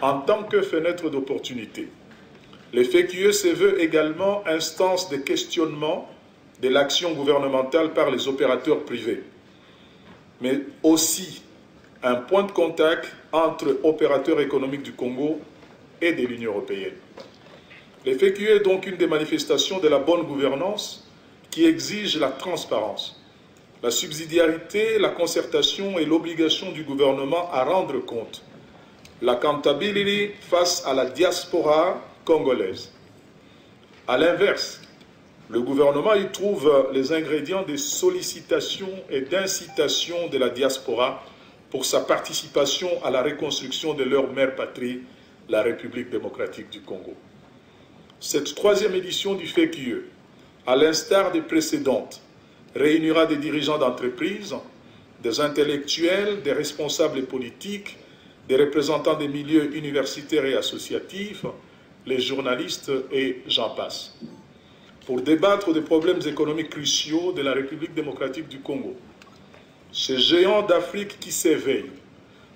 en tant que fenêtre d'opportunité. Le FQE se veut également instance de questionnement de l'action gouvernementale par les opérateurs privés, mais aussi un point de contact entre opérateurs économiques du Congo et de l'Union européenne. Le FQE est donc une des manifestations de la bonne gouvernance qui exige la transparence, la subsidiarité, la concertation et l'obligation du gouvernement à rendre compte, l'accountability face à la diaspora congolaise. À l'inverse, le gouvernement y trouve les ingrédients de sollicitation et d'incitation de la diaspora pour sa participation à la reconstruction de leur mère patrie, la République démocratique du Congo. Cette troisième édition du FQE, à l'instar des précédentes, réunira des dirigeants d'entreprises, des intellectuels, des responsables politiques, des représentants des milieux universitaires et associatifs, les journalistes et j'en passe, pour débattre des problèmes économiques cruciaux de la République démocratique du Congo. Ce géant d'Afrique qui s'éveille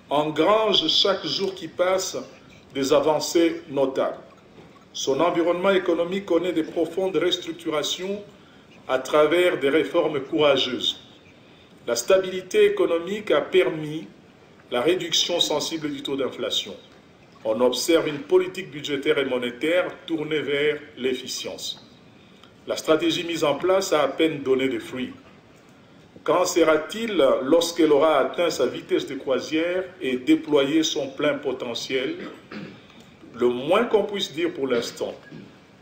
engrange chaque jour qui passe des avancées notables. Son environnement économique connaît de profondes restructurations à travers des réformes courageuses. La stabilité économique a permis la réduction sensible du taux d'inflation. On observe une politique budgétaire et monétaire tournée vers l'efficience. La stratégie mise en place a à peine donné des fruits. Qu'en sera-t-il lorsqu'elle aura atteint sa vitesse de croisière et déployé son plein potentiel? Le moins qu'on puisse dire pour l'instant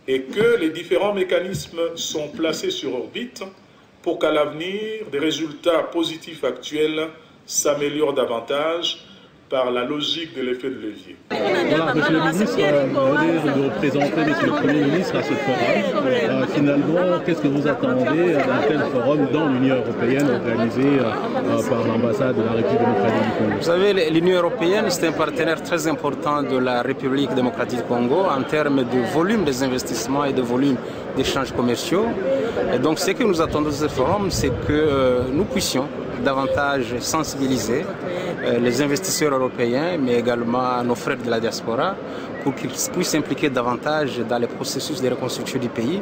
est que les différents mécanismes sont placés sur orbite pour qu'à l'avenir, des résultats positifs actuels s'améliorent davantage par la logique de l'effet de levier. Voilà, Monsieur le ministre, vous venez de représenter Monsieur le Premier ministre à ce forum. Finalement, qu'est-ce que vous attendez d'un tel forum dans l'Union européenne organisé par l'ambassade de la République démocratique du Congo? Vous savez, l'Union européenne, c'est un partenaire très important de la République démocratique du Congo en termes de volume des investissements et de volume d'échanges commerciaux. Et donc, ce que nous attendons de ce forum, c'est que nous puissions davantage sensibiliser les investisseurs européens, mais également nos frères de la diaspora, pour qu'ils puissent s'impliquer davantage dans les processus de reconstruction du pays.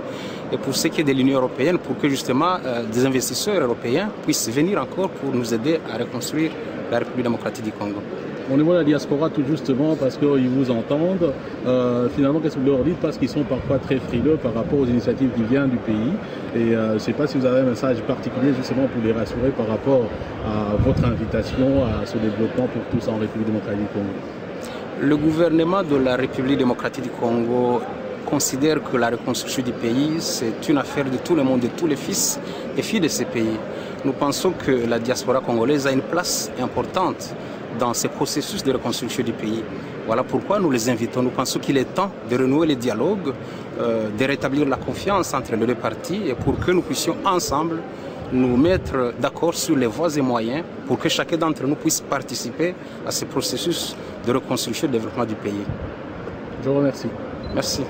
Et pour ce qui est de l'Union européenne, pour que justement des investisseurs européens puissent venir encore pour nous aider à reconstruire la République démocratique du Congo. Au niveau de la diaspora, tout justement, parce qu'ils vous entendent, finalement, qu'est-ce que vous leur dites? Parce qu'ils sont parfois très frileux par rapport aux initiatives qui viennent du pays. Et je ne sais pas si vous avez un message particulier justement pour les rassurer par rapport à votre invitation à ce développement pour tous en République démocratique du Congo. Le gouvernement de la République démocratique du Congo considère que la reconstruction du pays, c'est une affaire de tout le monde, de tous les fils et filles de ces pays. Nous pensons que la diaspora congolaise a une place importante dans ces processus de reconstruction du pays. Voilà pourquoi nous les invitons. Nous pensons qu'il est temps de renouer les dialogues, de rétablir la confiance entre les deux parties et pour que nous puissions ensemble nous mettre d'accord sur les voies et moyens pour que chacun d'entre nous puisse participer à ce processus de reconstruction et de développement du pays. Je vous remercie. Merci.